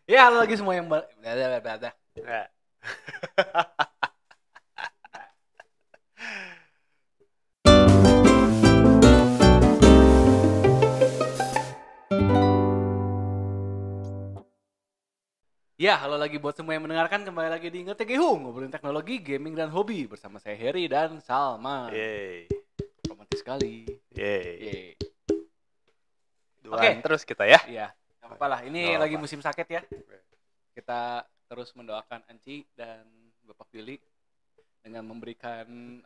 Ya, halo lagi semua yang Ya. Ya, halo lagi buat semua yang mendengarkan, kembali lagi di Ngetegehu, ngobrolin teknologi, gaming, dan hobi bersama saya Heri dan Salma. Yeay. Romantis sekali. Yeay. Yeay. Duaan Oke. terus kita ya. Iya, gak apa-apa lah. Ini Gak lagi apa-apa. musim sakit ya. Kita terus mendoakan Anci dan Bapak Billy dengan memberikan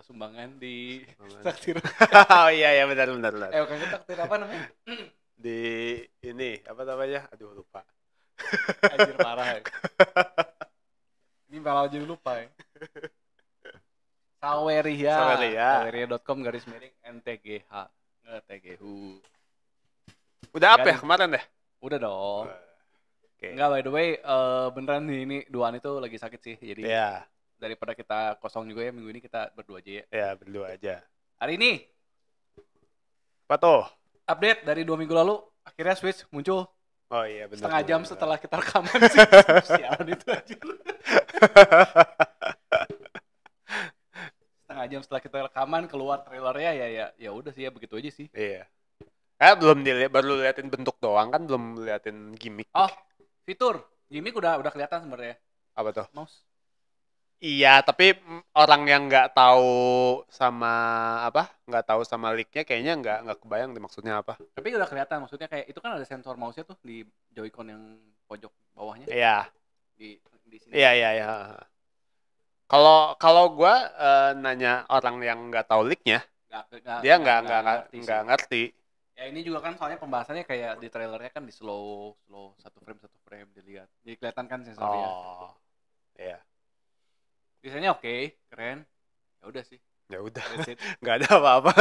sumbangan di traktir. Oh iya benar. Bukan traktir apa namanya? Di ini apa namanya? Aduh lupa. Anjir parah ya. Ini malah jadi lupa ya. Saweria.com /NTGH Ngetegehu. Udah apa ya kemarin deh? Udah dong. Oke. Enggak, by the way, beneran nih, ini Duaan itu lagi sakit sih. Jadi Ya. daripada kita kosong juga ya, minggu ini kita berdua aja ya. Ya berdua aja. Hari ini Apa tuh? update dari 2 minggu lalu, akhirnya Switch muncul. Oh iya benar. Setengah jam setelah kita rekaman sih. Sialan itu aja. Setengah jam setelah kita rekaman keluar trailernya, ya udah sih ya, begitu aja sih. Iya. Belum dilihat, baru liatin bentuk doang kan, belum liatin gimmick. Oh, fitur gimmick udah kelihatan sebenarnya. Apa tuh? Mouse. Iya, tapi orang yang nggak tahu sama leaknya kayaknya nggak kebayang deh maksudnya apa. Tapi udah kelihatan, maksudnya kayak itu kan ada sensor mouse-nya tuh di Joy-Con yang pojok bawahnya. Iya. Di sini. Iya. Kalau gue nanya orang yang nggak tahu leaknya, dia nggak ngerti. Ya ini juga kan soalnya pembahasannya kayak di trailernya kan di slow satu frame dilihat. Jadi kelihatan kan sensornya. Oh, iya. Biasanya oke, keren. Ya udah sih. Ya udah, That's it. nggak ada apa-apa.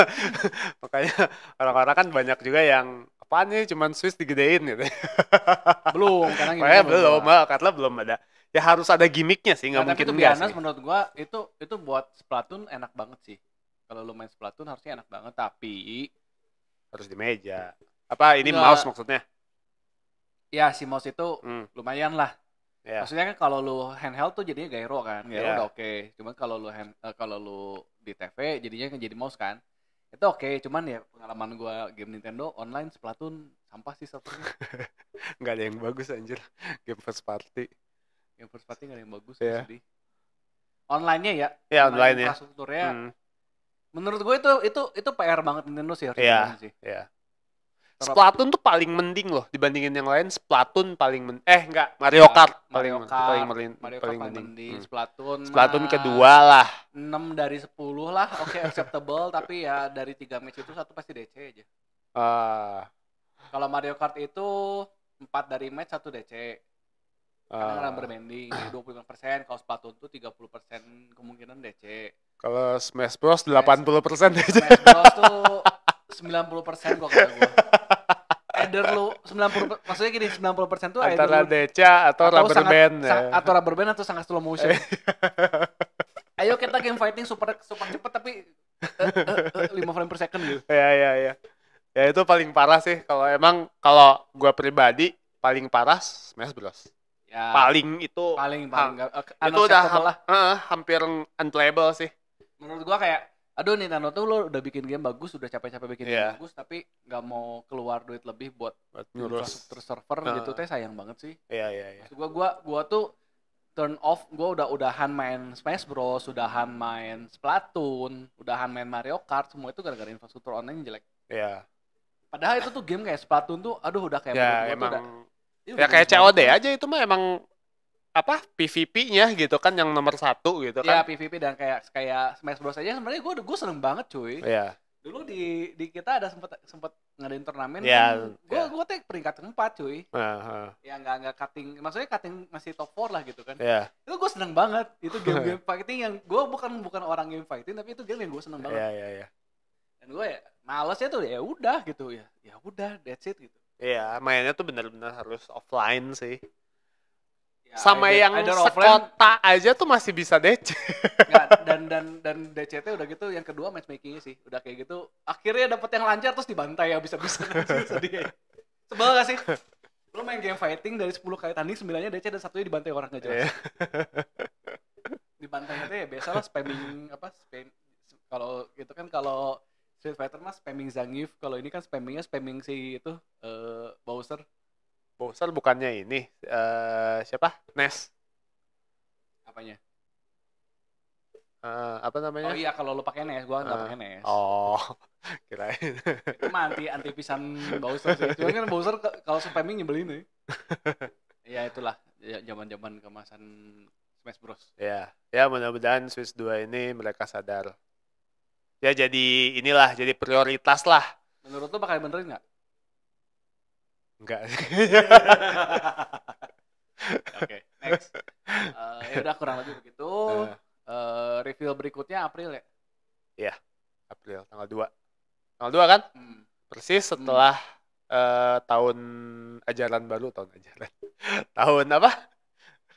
Makanya orang-orang kan banyak juga yang apaan nih cuman Swiss digedein gitu. Belum, karena Makanya karena belum ada. Ya harus ada gimmicknya sih, nggak Nah, mungkin tapi enggak biasa sih. menurut gua itu buat Splatoon enak banget sih. Kalau lu main Splatoon harusnya enak banget, tapi Harus di meja. Apa ini Enggak. mouse maksudnya? ya si mouse itu lumayan lah. Ya. Maksudnya kan kalau lu handheld tuh jadinya gyro kan. Gyro Yeah. udah oke. Cuman kalau lu di TV jadinya kan jadi mouse kan. Itu oke, cuman ya pengalaman gua game Nintendo online Splatoon sampah sih servernya. Nggak ada yang bagus anjir. Game first party. Game first party nggak ada yang bagus, Yeah. sedih. Online-nya ya. Ya online ya. Infrastrukturnya. Menurut gue itu PR banget Nintendo sih harus Iya. sih. Iya. Splatoon tuh paling mending loh dibandingin yang lain. Splatoon paling enggak, Mario Kart paling mending. Splatoon kedua lah. 6 dari 10 lah, oke acceptable, tapi ya dari 3 match itu satu pasti DC aja. Kalau Mario Kart itu 4 dari match 1 DC. Karena rubber banding, jadi 25%, kalau Splatoon tuh 30% kemungkinan DC. Kalau Smash Bros 80% DC. Smash Bros tuh 90% kok kata gue. Either lu 90%, maksudnya gini, 90% tuh antara DC atau rubber band ya. Atau rubber band atau sangat slow motion. Ayo kita game fighting super cepet tapi 5 frame per second gitu. Ya. Ya itu paling parah sih. Kalau gue pribadi paling parah Smash Bros. Ya, Paling itu udah hampir unplayable sih. Menurut gue kayak aduh Nintendo tuh lo udah bikin game bagus, udah capek-capek bikin game bagus, tapi nggak mau keluar duit lebih buat infrastruktur server gitu, teh sayang banget sih. Iya. Maksud gua tuh turn off, gua udahan main Smash Bros, udahan main Splatoon, udahan main Mario Kart, semua itu gara-gara infrastruktur online yang jelek. Iya. Padahal itu tuh game kayak Splatoon tuh, aduh udah kayak ya emang ya kayak COD aja itu mah emang PVP-nya gitu kan yang nomor 1 gitu kan. Iya, PVP dan kayak Smash Bros aja sebenarnya gue seneng banget cuy. Iya. Dulu di kita ada sempat ngadain turnamen, gue teh peringkat 4 cuy. Ya nggak cutting, maksudnya cutting masih top 4 lah gitu kan. Iya. Itu gue seneng banget. Itu game fighting yang gue bukan orang game fighting, tapi itu game yang gue seneng banget. Iya. Dan gue ya malesnya tuh ya udah gitu ya udah that's it gitu. Iya, mainnya tuh benar-benar harus offline sih. Ya, sama yang sekota aja tuh masih bisa DC. dan DCT udah gitu, yang kedua matchmakingnya sih udah kayak gitu, akhirnya dapet yang lancar terus dibantai ya bisa sedih. Sebel gak sih? Lo main game fighting dari 10 kali tanding 9-nya DC dan 1-nya dibantai orang gak jelas. Dibantainya tuh ya biasalah spamming kalau gitu kan, kalau Street Fighter mas spamming Zangief, kalau ini kan spamming si itu Bowser. Bowser bukannya ini siapa? Ness. Apanya? Apa namanya? Oh iya, kalau lo pakai NES, gua nggak pakai NES. Oh, kirain. Itu mah anti pisan Bowser sih. Cuma kan Bowser kalau spamming nyebelin nih. Ya itulah zaman-zaman kemasan Smash Bros. Ya mudah-mudahan Switch 2 ini mereka sadar. Ya jadi inilah, jadi prioritas lah. Menurut lo bakal benerin nggak? Enggak. Oke, next. Ya udah kurang lebih begitu. Reveal berikutnya April ya? Iya, April tanggal 2. Tanggal 2 kan? Persis setelah tahun ajaran baru, tahun apa?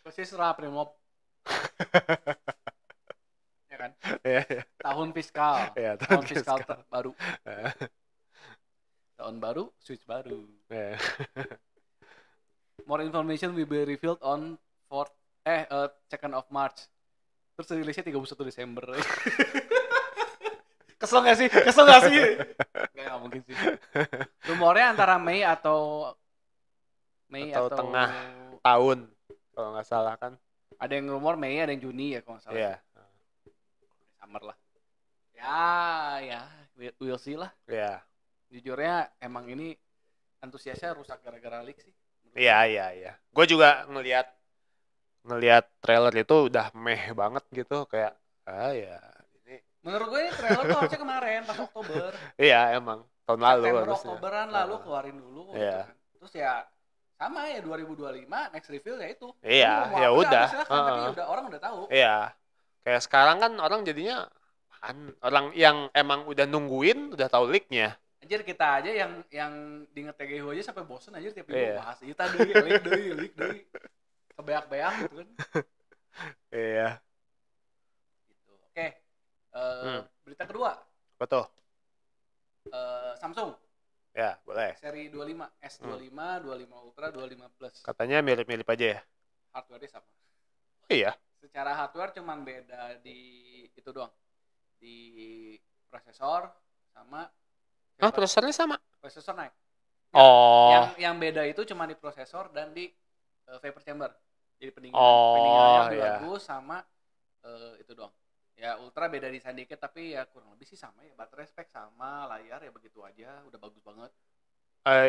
Persis setelah April Mop. Ya kan? Iya. Tahun fiskal. Iya, tahun fiskal baru. Tahun baru, Switch baru. More information will be revealed on 2nd of March. Terus rilisnya 31 Desember. Kesel gak sih? Nggak mungkin sih. Rumornya antara Mei atau tengah tahun kalau nggak salah kan. Ada yang rumor Mei, ada yang Juni ya kalau nggak salah. Iya. Summer lah. Ya, we'll see lah. Iya. Jujurnya emang ini antusiasnya rusak gara-gara leak sih. Iya. Gue juga ngelihat trailer itu udah meh banget gitu, kayak ya ini. Menurut gue ini trailer tuh harusnya kemarin pas Oktober. Iya emang tahun lalu September harusnya. Oktoberan lalu keluarin dulu. Iya. Gitu kan. Terus ya sama ya 2025 next reveal ya itu. Iya ya udah. Tapi orang udah tahu. Iya. Kayak sekarang kan orang jadinya orang yang emang udah nungguin udah tahu leaknya. Anjir kita aja yang di nge-TGH aja sampai bosen anjir tiap minggu bahas itu leak deui. Kebeak-beak gitu kan. Iya. Gitu. Oke. Berita kedua. Betul. Samsung. Ya, boleh. Seri 25, S25, 25 Ultra, 25 Plus. Katanya mirip-mirip aja ya. Hardware-nya sama. Oh iya. Secara hardware cuman beda di itu doang. Di prosesor sama prosesornya sama. Prosesor naik. Yang beda itu cuma di prosesor dan di vapor chamber. Jadi pendinginannya lebih bagus sama itu doang. Ya Ultra beda desain dikit tapi ya kurang lebih sih sama ya. Baterai spek sama, layar ya begitu aja, udah bagus banget.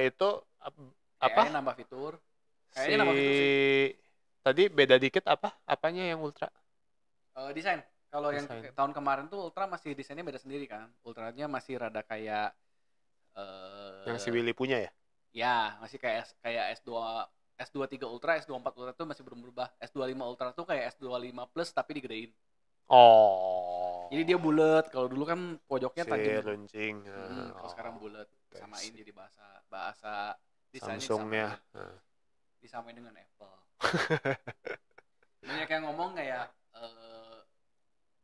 Itu apa? Kayaknya nambah fitur. Nambah fitur sih. Tadi beda dikit apa? Apanya yang Ultra? Desain. Kalau yang tahun kemarin tuh Ultra masih desainnya beda sendiri kan. Ultranya masih rada kayak yang si Willy punya ya? Ya, masih kayak S23 Ultra, S24 Ultra tuh masih belum berubah. S25 Ultra tuh kayak S25 Plus tapi digedein. Jadi dia bulat. Kalau dulu kan pojoknya tajam. Runcing. Kalau sekarang bulat. Samain jadi bahasa desainnya Samsungnya. Disamain dengan Apple. Banyak yang ngomong kayak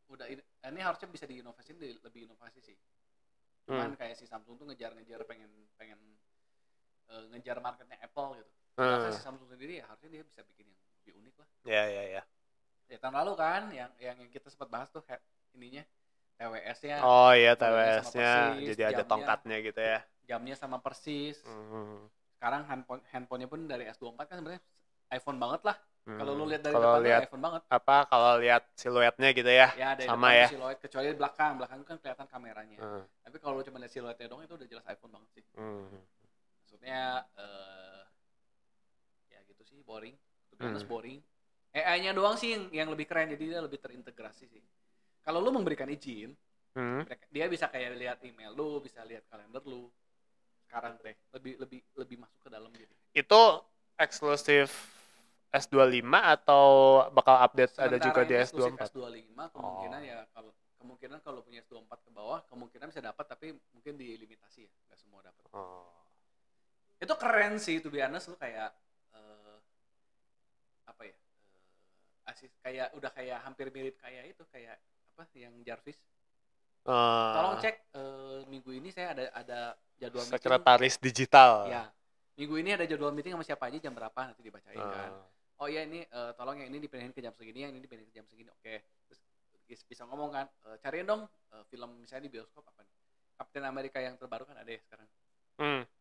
udah ini harusnya bisa diinovasi, lebih inovasi sih. Cuman kayak si Samsung tuh ngejar pengen ngejar marketnya Apple gitu. Karena si Samsung sendiri ya harusnya dia bisa bikin yang lebih unik lah. Ya. Ya tahun lalu kan yang kita sempat bahas tuh ininya TWS-nya. Oh iya TWS-nya jadi ada tongkatnya gitu ya. Jamnya sama persis. Sekarang handphonenya pun dari S24 kan sebenarnya iPhone banget lah. Kalau lu lihat dari depan tuh iPhone banget. Kalau lihat siluetnya gitu ya. Ya dari sama depan ya. Siluet kecuali di belakang kan kelihatan kameranya. Tapi kalau lu cuma lihat siluetnya dong itu udah jelas iPhone banget sih. Maksudnya ya gitu sih, boring. Itu boring. AI-nya doang sih yang lebih keren, jadi dia lebih terintegrasi sih. Kalau lu memberikan izin, dia bisa kayak lihat email lu, bisa lihat kalender lu. Sekarang teh lebih masuk ke dalam gitu. Itu eksklusif S25 atau bakal update ada juga di S24? S25 kemungkinan ya kalau punya S24 ke bawah kemungkinan bisa dapat, tapi mungkin dilimitasi ya, nggak semua dapat. Itu keren sih, to be honest, lu kayak apa ya? Kayak udah kayak hampir mirip kayak itu, kayak apa yang Jarvis. Tolong cek minggu ini saya ada jadwal sekretaris meeting. Digital. Ya. minggu ini ada jadwal meeting sama siapa aja jam berapa nanti dibacain kan. Oh iya ini tolong yang ini dipindahin ke jam segini, yang ini dipindahin ke jam segini. Oke. Terus bisa ngomong kan, cariin dong film misalnya di bioskop apa nih. Captain America yang terbaru kan ada ya sekarang.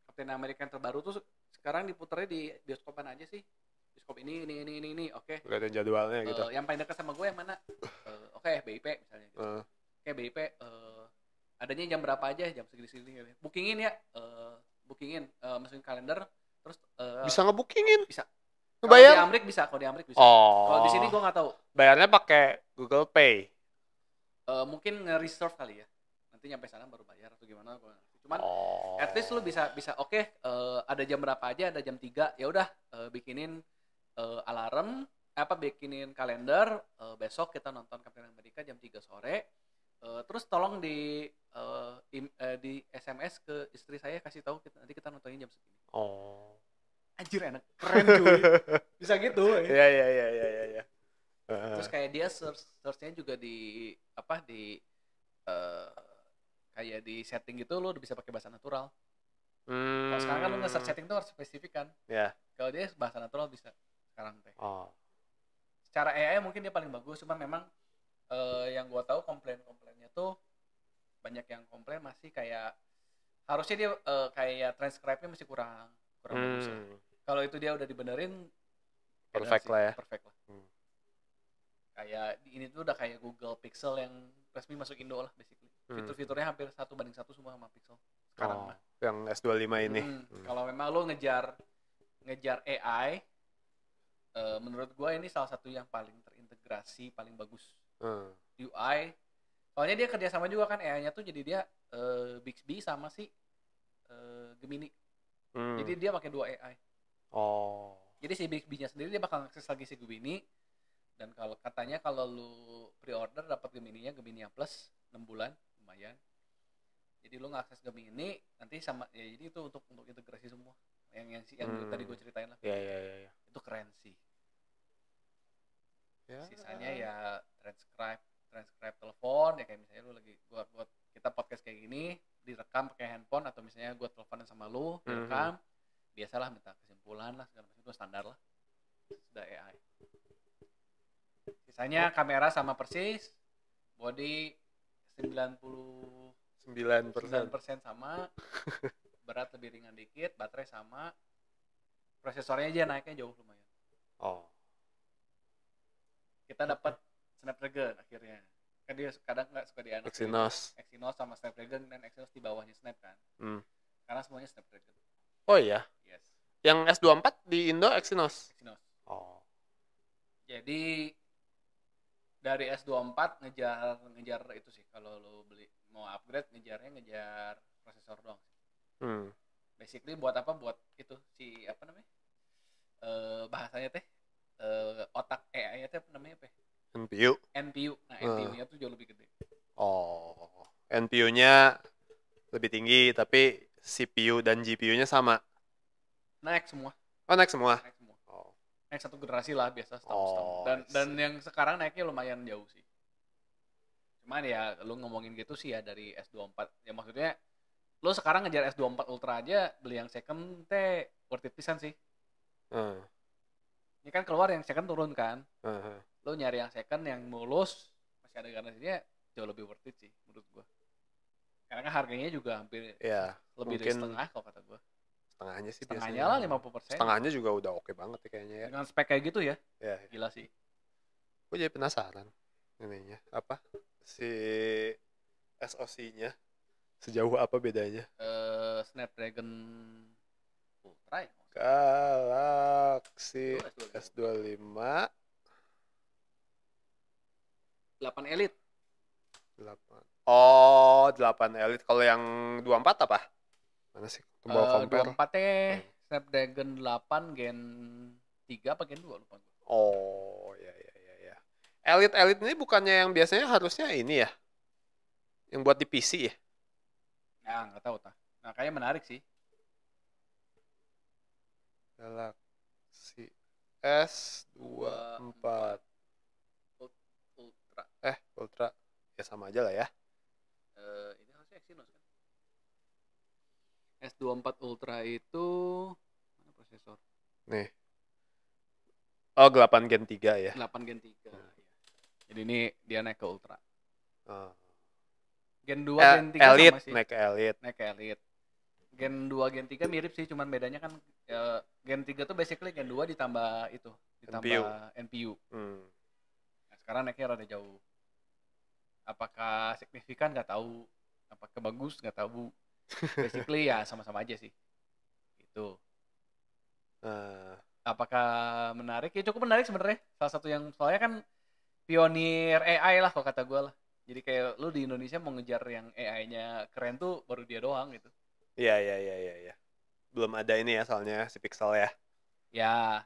Captain America yang terbaru tuh sekarang diputarnya di bioskopan aja sih. Bioskop ini. Oke. Lihat jadwalnya gitu. Yang paling dekat sama gue yang mana? Oke, BIP misalnya gitu. Oke, BIP adanya jam berapa aja, jam segini-segini. Bookingin ya. Masukin kalender terus bisa nge-bookingin. Bisa. Kalau di Amrik bisa. Oh. Kalau di sini gue nggak tahu. Bayarnya pakai Google Pay. Mungkin nge-reserve kali ya. Nanti nyampe sana baru bayar atau gimana gue. Cuman at least lu bisa oke, ada jam berapa aja, ada jam 3. Ya udah bikinin alarm, bikinin kalender, besok kita nonton Captain America jam 3 sore. Terus tolong di SMS ke istri saya, kasih tahu nanti kita nontonnya jam segini. Anjir enak, keren cuy. Bisa gitu. Iya. Terus kayak dia search-nya juga di kayak di setting gitu lo udah bisa pakai bahasa natural. Kalau sekarang kan lo nge-search setting tuh harus spesifik kan. Iya. Kalau dia bahasa natural bisa sekarang teh. Secara AI mungkin dia paling bagus, cuma memang yang gua tahu komplainnya tuh banyak yang komplain masih kayak harusnya dia kayak transcribe-nya masih kurang bagus. Kalau itu dia udah dibenerin perfect lah ya. Perfect lah. Kayak ini tuh udah kayak Google Pixel yang resmi masuk Indo lah basically. Fitur-fiturnya hampir 1:1 semua sama Pixel sekarang mah. Yang S25 ini. Kalau memang lo ngejar AI, menurut gua ini salah satu yang paling terintegrasi, paling bagus. UI, soalnya dia kerjasama juga kan AI-nya tuh, jadi dia Bixby sama si Gemini. Jadi dia pakai 2 AI. Jadi si Bixby-nya sendiri dia bakal akses lagi si Gemini. Dan katanya kalau lu pre-order dapat Gemini-nya, Gemini yang plus 6 bulan lumayan. Jadi lu ngakses Gemini nanti sama ya, jadi itu untuk integrasi semua. Yang tadi gue ceritain lah. Iya. Itu keren sih. Ya. Sisanya ya transcribe telepon ya, kayak misalnya lu lagi kita podcast kayak gini direkam pakai handphone, atau misalnya gue teleponan sama lu direkam, biasalah minta kesimpulan lah segala macam, itu standar lah. Sudah AI. Sisanya kamera sama persis, body 99% sama, berat lebih ringan dikit, baterai sama, prosesornya aja naiknya jauh lumayan. Kita dapat Snapdragon akhirnya. Kan dia kadang nggak suka di anak. Exynos sama Snapdragon, dan Exynos di bawahnya Snap kan. Karena semuanya Snapdragon. Oh iya? Yes. Yang S24 di Indo Exynos? Jadi dari S24 ngejar itu sih, kalau lo mau upgrade ngejar prosesor doang. Basically buat apa? Buat itu si apa namanya? Bahasanya teh otak AI-nya teh namanya apa? NPU. Nah, NPU-nya tuh jauh lebih gede. NPU-nya lebih tinggi, tapi CPU dan GPU-nya sama. Naik semua. Naik semua. Naik satu generasi lah biasa setahun. Dan yang sekarang naiknya lumayan jauh sih. Cuman ya lu ngomongin gitu sih ya dari S24. Ya maksudnya lu sekarang ngejar S24 Ultra aja, beli yang second teh worth it pisan sih. Ini kan keluar yang second turun kan. Lu nyari yang second yang mulus masih ada garansinya, jauh lebih worth it sih menurut gua. Karena kan harganya juga hampir lebih dari setengah kalau kata gua. Setengahnya lah 50%. Setengahnya juga udah oke banget ya kayaknya ya. Dengan spek kayak gitu ya. Gila sih. Gue jadi penasaran ininya apa si SoC-nya sejauh apa bedanya? Snapdragon Ultra ya? Galaxy S25 8 Elite. 8 Elite. Kalau yang 24 apa? Mana sih? 24 Snapdragon 8 Gen 3 apa Gen 2 lupa gue. Ya. Elite ini bukannya yang biasanya harusnya ini ya? Yang buat di PC ya? Nah, nggak tahu tah. Nah, kayaknya menarik sih. Galaxy S24 Ultra. Ultra. Ya sama aja lah ya. Ini harusnya Exynos kan? S24 Ultra itu prosesor. Nih. Oh, 8 Gen 3 ya. 8 Gen 3. Jadi ini dia naik ke Ultra. Gen 2 Gen 3 Elite, sama sih. naik ke Elite. Naik ke Elite. Gen 2 Gen 3 mirip sih, cuman bedanya kan Gen 3 tuh basically Gen 2 ditambah NPU. Nah, sekarang naiknya rada jauh. Apakah signifikan nggak tahu, apakah bagus nggak tahu. Basically ya sama-sama aja sih. Gitu. Apakah menarik? Ya cukup menarik sebenarnya. Salah satu yang soalnya kan pionir AI lah kalau kata gue lah. Jadi kayak lu di Indonesia mau ngejar yang AI-nya keren tuh baru dia doang gitu. Iya. Belum ada ini ya soalnya si Pixel ya. Ya.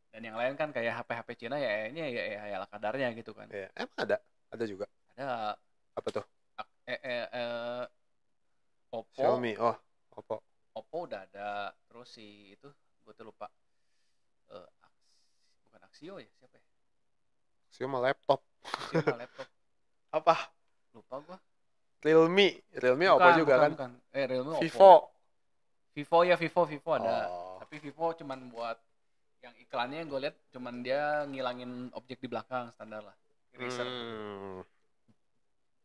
Dan yang lain kan kayak HP-HP Cina ya AI-nya ya AI ala kadarnya gitu kan. Iya. Emang ada? Ada juga. Ada. Apa tuh? Oppo. Xiaomi. Oh, Oppo. Oppo udah ada. Terus si itu gue tuh lupa. Bukan Axio ya, siapa ya? Axio mah laptop. Apa? Lupa gua. Realme Oppo juga kan? Bukan. Realme Oppo. Vivo ada. Tapi Vivo cuman buat yang iklannya yang gue lihat cuman dia ngilangin objek di belakang standar lah. Eraser.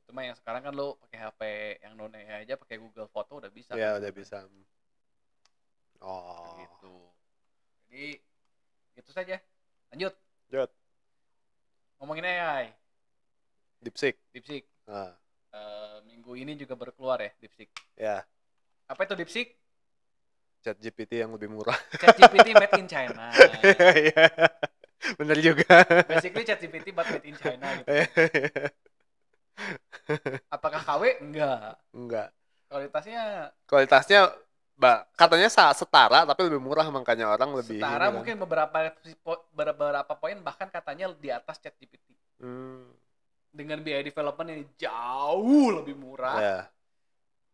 Cuma yang sekarang kan lo pakai HP yang non AI aja pakai Google Foto udah bisa. Iya, kan? udah bisa. Gitu. Jadi itu saja. Lanjut. Ngomongin AI. DeepSeek. Minggu ini juga baru keluar ya DeepSeek. Ya. Apa itu DeepSeek? ChatGPT yang lebih murah. ChatGPT made in China. Iya. Bener juga. Basically ChatGPT but made in China gitu. Apakah KW? Enggak. Kualitasnya katanya setara tapi lebih murah, makanya orang lebih setara mungkin beberapa poin bahkan katanya di atas ChatGPT. Dengan biaya development yang jauh lebih murah.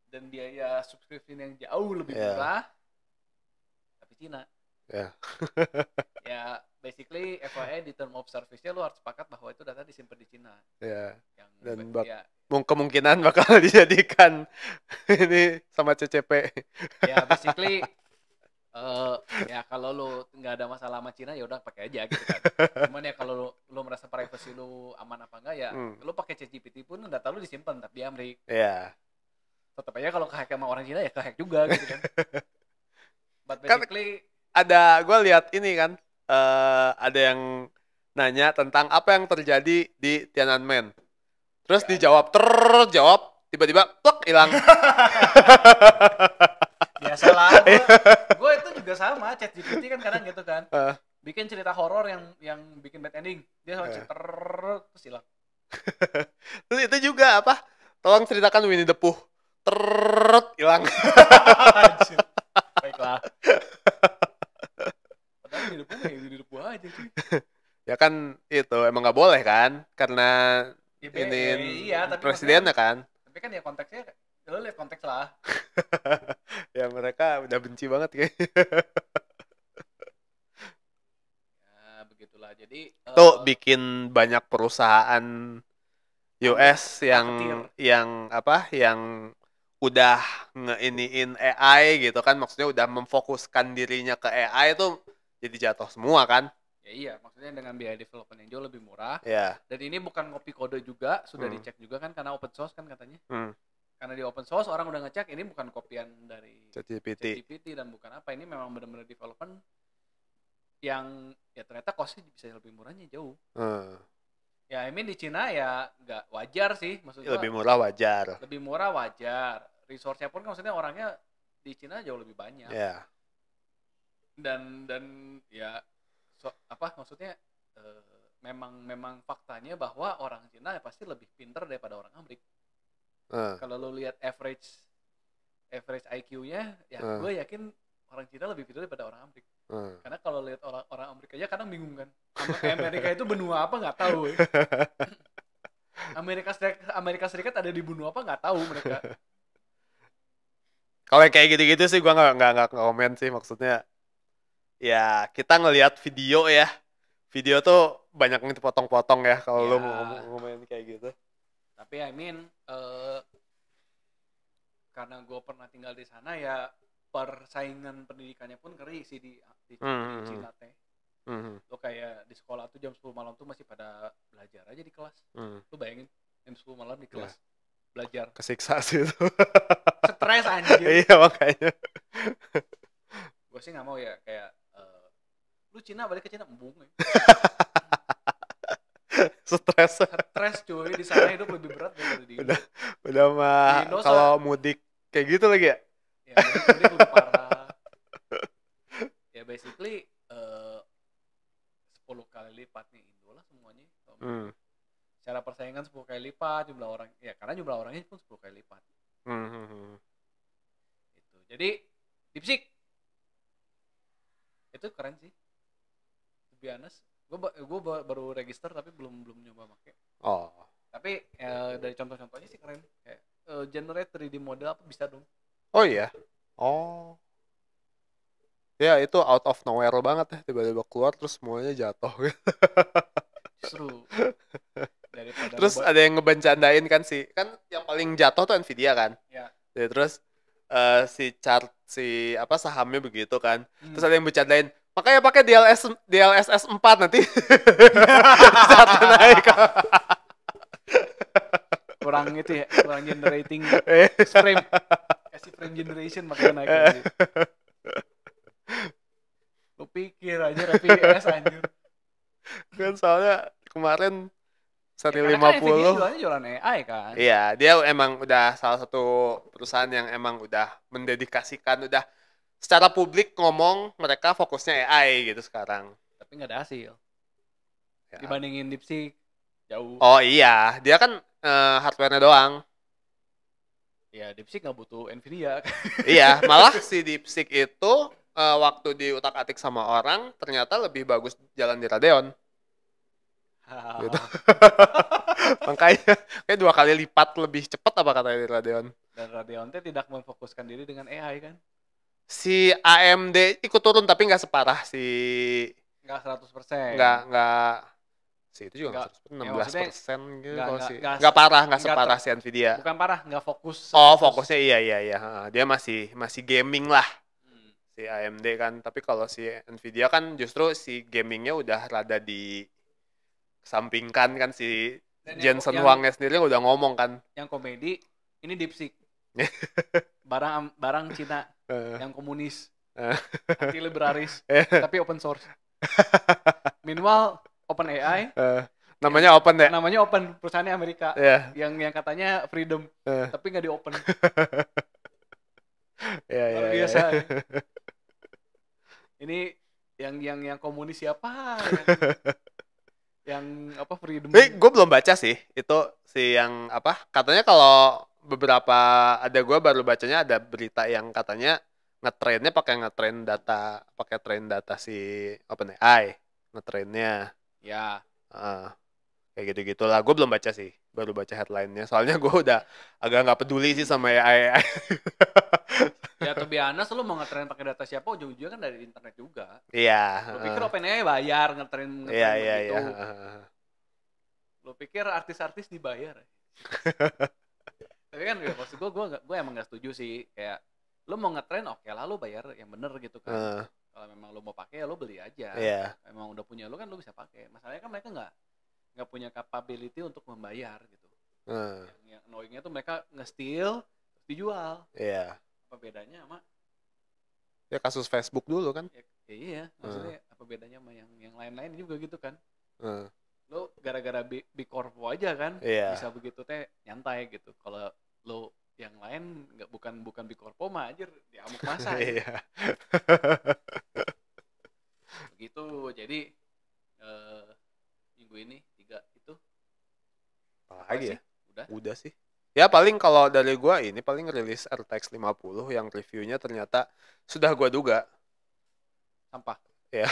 Dan biaya subscription yang jauh lebih murah. Tapi Cina. Ya basically FYI di term of service-nya lu harus sepakat bahwa itu data disimpan di Cina. Dan kemungkinan bakal dijadikan ini sama CCP. Ya basically ya kalau lu nggak ada masalah sama Cina ya udah pakai aja gitu kan. Cuman ya kalau lu merasa privacy lu aman apa enggak ya lu pakai ChatGPT pun data lu disimpan tapi di Amerika. Tetap aja kalau kehack sama orang Cina ya kehack juga gitu kan. But basically gue lihat ini kan ada yang nanya tentang apa yang terjadi di Tiananmen. Terus dijawab, tiba-tiba plek hilang. Biasalah, gue itu juga sama, ChatGPT kan kadang gitu kan. Bikin cerita horor yang bikin bad ending, dia terus hilang. Terus itu juga apa? Tolong ceritakan Winnie the Pooh. Hilang. Baiklah. Padahal Winnie the Pooh aja sih. Ya kan itu emang nggak boleh kan, karena tapi presidennya kan. Tapi kan ya konteksnya, lo lihat konteks lah. Ya mereka udah benci banget kayaknya. Ya begitulah, jadi tuh bikin banyak perusahaan US yang udah ngeiniin AI gitu kan, maksudnya udah memfokuskan dirinya ke AI itu jadi jatuh semua kan. Ya iya, maksudnya dengan biaya development yang jauh lebih murah. Dan ini bukan ngopi kode juga, sudah dicek juga kan karena open source kan katanya. Karena di open source orang udah ngecek ini bukan kopian dari ChatGPT dan bukan apa, ini memang benar-benar development yang ya ternyata costnya bisa lebih murahnya jauh. Ya di Cina ya nggak wajar sih, maksudnya lebih murah wajar. Resource-nya pun maksudnya orangnya di Cina jauh lebih banyak. Dan ya maksudnya memang faktanya bahwa orang Cina pasti lebih pintar daripada orang Amerika. Kalau lo lihat average IQ-nya ya gue yakin orang Cina lebih pintar daripada orang Amerika. Karena kalau lihat orang Amerika aja kadang bingung kan. Amerika itu benua apa nggak tahu. Amerika Serikat ada di benua apa nggak tahu mereka. Kalau kayak gitu-gitu sih gue nggak komen sih, maksudnya ya kita ngelihat video tuh banyak yang dipotong-potong ya kalau lo mau ngomongin kayak gitu. Tapi karena gue pernah tinggal di sana ya persaingan pendidikannya pun ngeri sih di Cina teh. Lo kayak di sekolah tuh jam 10 malam tuh masih pada belajar aja di kelas. Lo bayangin jam 10 malam di kelas belajar. Kesiksa sih itu. Stres anjir. Iya makanya. Gue sih nggak mau ya kayak lu Cina balik ke Cina embung ya. Stres cuy, di sana hidup lebih berat daripada di Indo. Udah mah kalau mudik kayak gitu lagi ya? Ya mudik lebih parah. Ya basically 10 kali lipat nih Indo lah semuanya. Secara persaingan 10 kali lipat jumlah orang, ya karena jumlah orangnya pun 10 kali lipat. Itu. Jadi DeepSeek itu keren sih. To be honest, gue baru register tapi belum nyoba pakai. Tapi dari contoh-contohnya sih keren. Kayak generate 3D model apa bisa dong. Oh iya. Ya itu out of nowhere banget ya, tiba-tiba keluar terus semuanya jatuh. Justru. Terus ada yang ngebencandain kan sih, kan yang paling jatuh tuh Nvidia kan. Ya. Jadi terus si sahamnya begitu kan. Terus ada yang bercandain, makanya pakai DLSS 4 nanti chartnya naik. kurang generating frame. Kasih frame generation makanya naik lagi. Lu pikir aja RPS anjir. Kan soalnya kemarin seri ya, 50 kan jualan AI kan. Iya, dia emang udah salah satu perusahaan yang emang udah mendedikasikan, udah secara publik ngomong mereka fokusnya AI gitu sekarang. Tapi nggak ada hasil ya. Dibandingin DeepSeek jauh. Oh iya, dia kan hardware-nya doang. Ya DeepSeek nggak butuh Nvidia. Iya, malah si DeepSeek itu waktu diutak-atik sama orang ternyata lebih bagus jalan di Radeon. Gitu. Makanya kayak 2 kali lipat lebih cepat apa katanya di Radeon. Dan Radeon tidak memfokuskan diri dengan AI kan. Si AMD ikut turun tapi nggak separah si. Nggak 100%. Nggak. Si itu juga nggak 16% gitu. Nggak parah, nggak separah si Nvidia. Bukan parah, nggak fokus. Fokusnya iya. Dia masih gaming lah. Si AMD kan, tapi kalau si Nvidia kan justru si gamingnya udah rada disampingkan kan, si Jensen Huangnya sendiri udah ngomong kan. Yang komedi ini DeepSeek. barang Cina yang komunis, anti liberalis, tapi open source. Minimal OpenAI. Namanya open ya? Namanya open, perusahaannya Amerika. Yang katanya freedom, tapi nggak di open. Luar biasa. Ini yang komunis siapa? yang apa freedom? Gue belum baca sih itu si yang apa? Katanya kalau beberapa ada gue baru bacanya ada berita yang katanya ngetrainnya pakai train data si OpenAI ngetrainnya. Ya. Kayak gitu-gitulah. Gue belum baca sih, baru baca headline-nya. Soalnya gue udah agak nggak peduli sih sama AI. Ya to be honest, lu mau ngetrain pakai data siapa ujung-ujungnya kan dari internet juga. Iya. Lu pikir OpenAI bayar ngetrain begitu. Iya. Lu pikir artis-artis dibayar? Tapi kan ya, maksud gue emang nggak setuju sih, kayak lu mau ngetrain oke lah lu bayar yang bener gitu kan. Kalau memang lu mau pakai ya lu beli aja. Memang udah punya lu kan lu bisa pakai. Masalahnya kan mereka nggak punya capability untuk membayar gitu. Yang annoying-nya tuh mereka nge-steal terus dijual. Iya. Apa bedanya sama ya kasus Facebook dulu kan? Iya, maksudnya apa bedanya sama yang lain-lain juga gitu kan? Lo gara-gara big corpo aja kan bisa begitu teh nyantai gitu. Kalau lo yang lain bukan big corpo mah anjir diamuk masa. Iya. Begitu. Jadi minggu ini 3 itu apalagi ya? Udah sih. Ya paling kalau dari gua ini paling rilis RTX 50 yang reviewnya ternyata sudah gua duga sampah. Ya.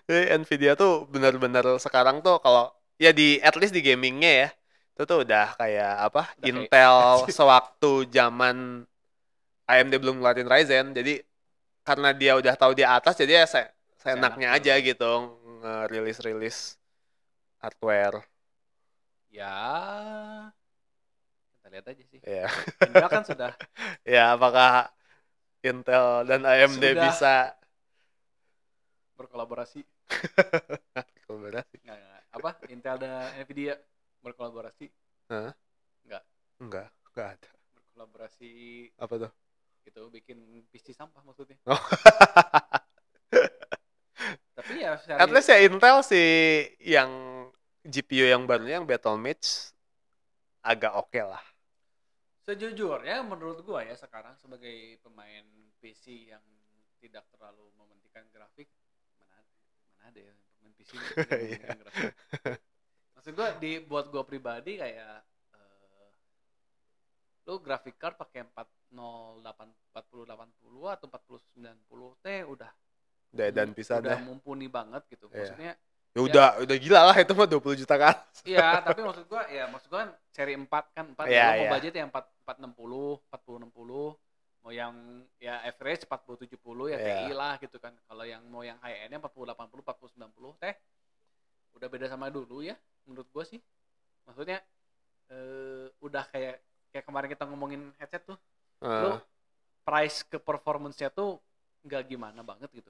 Jadi Nvidia tuh benar-benar sekarang tuh kalau ya at least di gamingnya ya itu tuh udah kayak apa? Udah Intel sewaktu zaman AMD belum ngeluarin Ryzen. Jadi karena dia udah tahu di atas jadi ya seenaknya aja gitu rilis hardware. Ya kita lihat aja sih. Iya. Intel kan sudah. Ya, apakah Intel dan AMD bisa berkolaborasi? Kolaborasi? Nggak. Apa? Intel dan Nvidia berkolaborasi? Hah? Enggak ada. Berkolaborasi. Apa tuh? Itu bikin PC sampah maksudnya. Oh. Tapi ya at least ya Intel sih yang GPU yang barunya yang Battlemage agak oke lah. Sejujurnya menurut gua ya sekarang sebagai pemain PC yang tidak terlalu mementingkan grafik, mana ada ya pemain PC yang mementingkan grafik. Maksud gua buat gua pribadi kayak lu graphic card pakai 4080 atau 4090 teh udah dan bisa udah mumpuni banget gitu. Maksudnya ya udah gila lah itu mah 20 juta kan. Iya, tapi maksud gua kan seri 4 kan 4 mau budget yang 4060 mau yang ya average 4070 ya TI lah gitu kan. Kalau yang mau yang high end-nya 4080 4090 teh udah beda sama dulu ya menurut gua sih. Maksudnya udah kayak kemarin kita ngomongin headset tuh. Lu price ke performance-nya tuh enggak gimana banget gitu.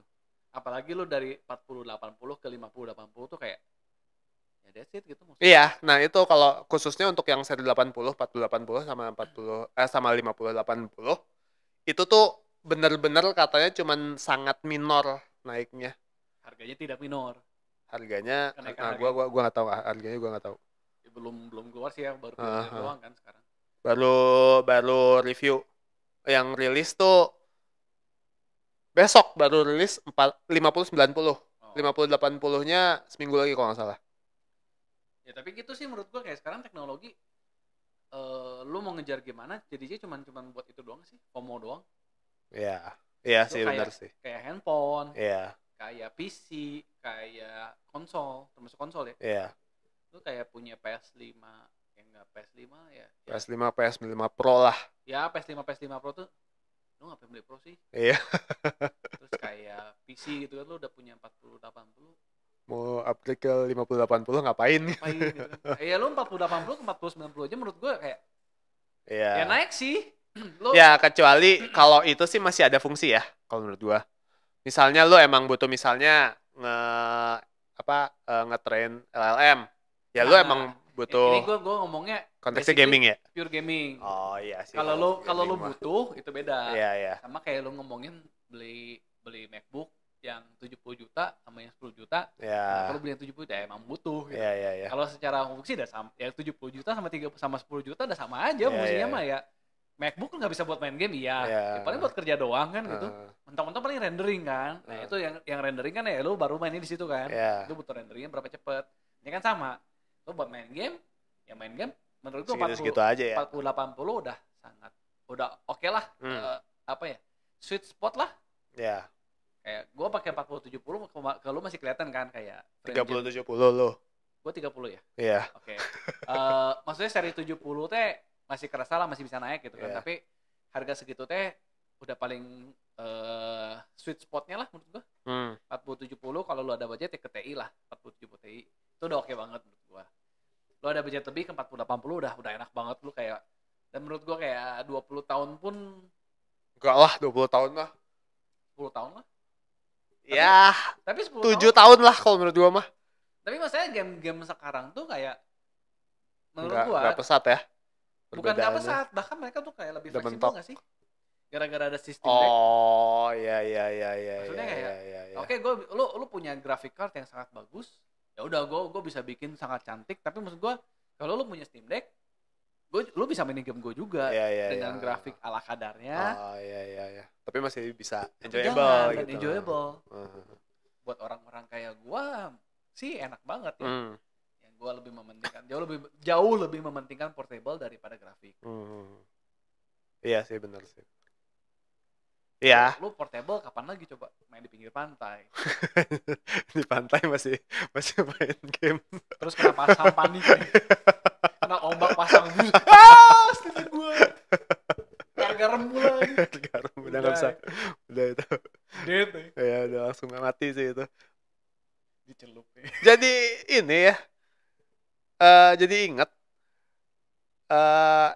Apalagi lu dari 4080 ke 5080 tuh kayak ya that's it gitu maksudnya. Iya, nah itu kalau khususnya untuk yang seri 80, 4080 sama 5080 itu tuh bener-bener katanya cuman sangat minor naiknya. Harganya tidak minor. Harganya gua enggak tahu harganya gua enggak tahu. Ya, belum keluar sih ya, baru doang kan sekarang. Baru review yang rilis tuh besok baru rilis 50-90. 50-80-nya seminggu lagi kalau nggak salah. Ya tapi gitu sih menurut gua kayak sekarang teknologi lu mau ngejar gimana jadinya cuman buat itu doang sih, FOMO doang. Iya sih benar sih. Kayak handphone, iya. Kayak PC, kayak konsol, termasuk konsol ya. Iya. Lu kayak punya PS5, enggak PS5 ya. PS5 Pro lah. Ya PS5 Pro tuh lu ngapain beli Pro sih? Iya. Terus kayak PC gitu kan lu udah punya 4080. Mau upgrade ke 5080 ngapain gitu kan. Ya lu 4080 ke 4090 aja menurut gue kayak ya naik sih. Ya kecuali kalau itu sih masih ada fungsi ya kalau menurut gua. Misalnya lu emang butuh misalnya nge-train LLM. Ya lu emang butuh. Ini gue ngomongnya konteksnya gaming ya? Pure gaming. Oh iya sih. Kalau lu butuh itu beda. Iya. Sama kayak lu ngomongin beli MacBook yang 70 juta sama yang 10 juta. Iya. Kalau beli yang 70 juta ya emang butuh gitu. Iya. Kalau secara fungsi udah sama, ya 70 juta sama 10 juta udah sama aja fungsinya mah ya. MacBook nggak bisa buat main game ya paling buat kerja doang kan gitu. Mentang-mentang paling rendering kan. Nah, itu yang rendering kan ya lu baru mainnya di situ kan. Lu butuh renderingnya berapa cepet. Ini kan sama. Lu buat main game menurut gua 40 aja ya. 4080 udah oke lah. Sweet spot lah. Iya. Kayak gua pakai 4070 ke lu masih kelihatan kan kayak 3070 lu. Gua 30 ya? Iya. Oke. Maksudnya seri 70 teh masih kerasa lah, masih bisa naik gitu kan. Tapi harga segitu teh udah paling sweet spotnya lah menurut gua. 4070 kalau lu ada budget ya ke TI lah, 4070 Ti. Itu udah oke banget menurut gua. Lu ada budget lebih ke 4080 udah enak banget lu kayak. Dan menurut gua kayak 20 tahun pun enggak lah, 20 tahun lah. 10 tahun lah. Ya, tapi 10 7 tahun lah kalau menurut gua mah. Tapi maksudnya game-game sekarang tuh kayak menurut gua enggak pesat ya. Bukan enggak pesat, bahkan mereka tuh kayak lebih fleksibel enggak sih? Gara-gara ada sistem deck. Oh, iya. Maksudnya kayak oke, lu punya graphic card yang sangat bagus. Ya udah gua bisa bikin sangat cantik, tapi maksud gua kalau lu punya Steam Deck, lu bisa mainin game gua juga dengan grafik ala kadarnya. Oh, iya. Tapi masih bisa enjoyable gitu. Enjoyable. Buat orang-orang kayak gua sih enak banget ya. Yang gua lebih mementingkan jauh lebih mementingkan portable daripada grafik. Iya sih, benar sih. Iya. Lu portable kapan lagi coba main di pinggir pantai? Di pantai masih main game. Terus kena pasang panik nih. Kena ombak pasang bus. Setuju gue. Garam mulai. Garam udah nggak bisa. Udah itu. Dead. Ya udah langsung mati sih itu. Dicelup. Jadi ini ya. Jadi ingat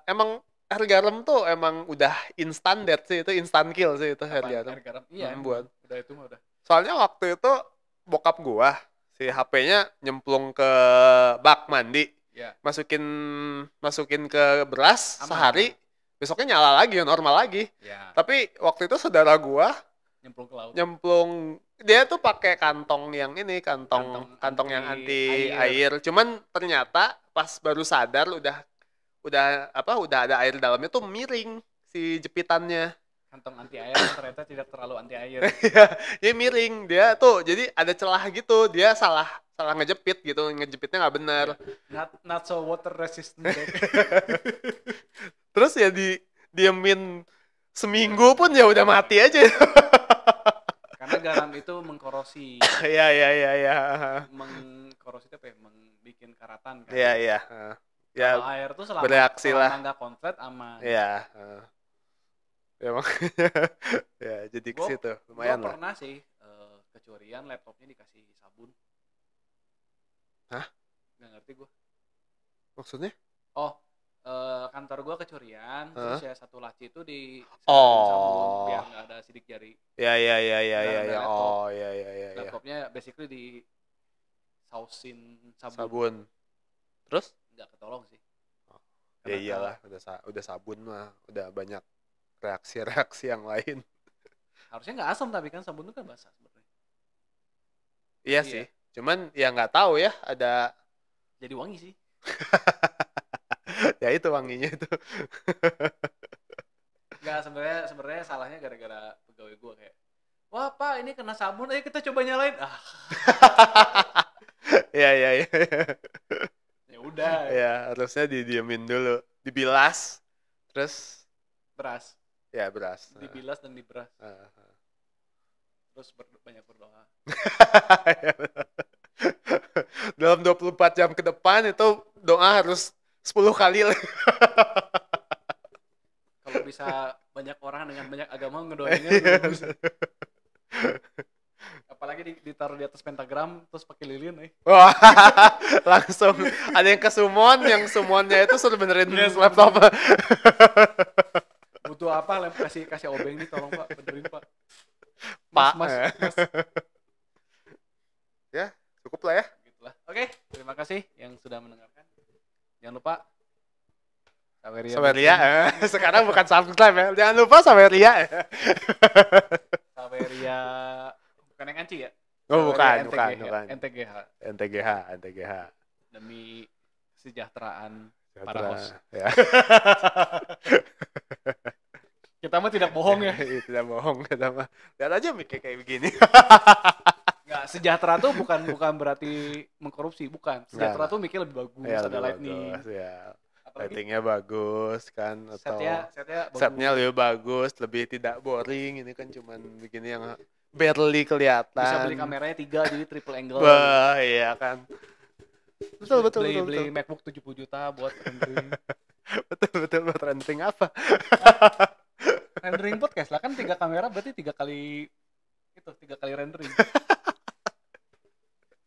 emang air garam tuh emang udah instant death sih, itu instant kill sih itu air garam. Air garam. Iya, buat. Udah itu mah udah. Soalnya waktu itu bokap gua si HP-nya nyemplung ke bak mandi. Ya. Masukin ke beras aman. Sehari, besoknya nyala lagi, normal lagi. Ya. Tapi waktu itu saudara gua nyemplung ke laut. Dia tuh pakai kantong yang ini, kantong yang anti air. Cuman ternyata pas baru sadar udah ada air dalamnya tuh miring si jepitannya. Kantong anti air ternyata tidak terlalu anti air. Dia miring, dia tuh jadi ada celah gitu, dia salah ngejepit gitu, ngejepitnya nggak benar. Not so water resistant. Terus ya diemin seminggu pun ya udah mati aja. Karena garam itu mengkorosi. Iya. Mengkorosi itu apa ya? Membikin karatan kan. Iya. Ya, kalau air tuh selama nggak konslet aman. Iya. Ya makanya ya jadi ke situ lumayan lah. Gue pernah sih kecurian laptopnya dikasih sabun. Hah? Nggak ngerti gue. Maksudnya? Oh, kantor gue kecurian, terus ya satu laci itu sabun biar nggak ada sidik jari. Ya. Laptop. Iya. Laptopnya basically di sausin sabun. Terus? Nggak ketolong sih. Ya iyalah, udah sabun mah, udah banyak reaksi yang lain. Harusnya nggak asam tapi kan sabun itu kan basah sebenarnya. Iya sih, cuman ya nggak tahu ya ada. Jadi wangi sih. Ya itu wanginya itu. Nggak, sebenarnya salahnya gara-gara pegawai gue kayak, wah pak ini kena sabun, ayo kita coba nyalain. Ya. Ya udah. Ya harusnya didiemin dulu, dibilas, terus beras. Ya beras. Dibilas dan diberas. Terus banyak berdoa. Dalam 24 jam ke depan itu doa harus 10 kali. Kalau bisa banyak orang dengan banyak agama ngedoainnya lebih bagus. Apalagi ditaruh di atas pentagram terus pakai lilin. Wah, langsung ada yang kesumon, yang sumonnya itu suruh benerin laptop. Butuh apa? Kasih obeng nih, tolong pak, benerin pak. Mas. Ya, cukup lah ya. Gitulah. Oke, terima kasih yang sudah mendengarkan. Jangan lupa Saweria. Sekarang bukan subscribe ya. Jangan lupa Saweria. Saweria bukan yang anci ya? Oh, bukan. NTGH. Demi kesejahteraan para host. Ya. Kita mah tidak bohong ya. Tidak bohong, kita mah. Lihat aja mikir kayak begini. Nggak, sejahtera tuh bukan berarti mengkorupsi, bukan. Sejahtera tuh mikir lebih bagus, ya, ada lightning. Ya. Lightingnya bagus kan, atau setnya lebih bagus, lebih tidak boring. Ini kan cuman begini yang barely kelihatan. Bisa beli kameranya 3 jadi triple angle. Wah, iya kan. Betul. Beli MacBook 70 juta buat rendering. betul buat rendering apa? Rendering podcast lah kan 3 kamera berarti 3 kali rendering.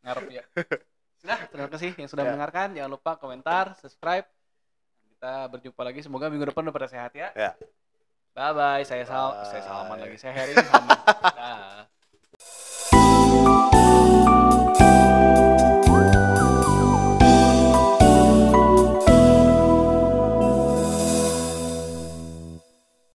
Ngarep ya. Sudah, terima kasih yang sudah mendengarkan. Jangan lupa komentar, subscribe. Kita berjumpa lagi. Semoga minggu depan udah pada sehat ya. Ya. Bye bye. Saya salaman lagi. Saya Heri salaman.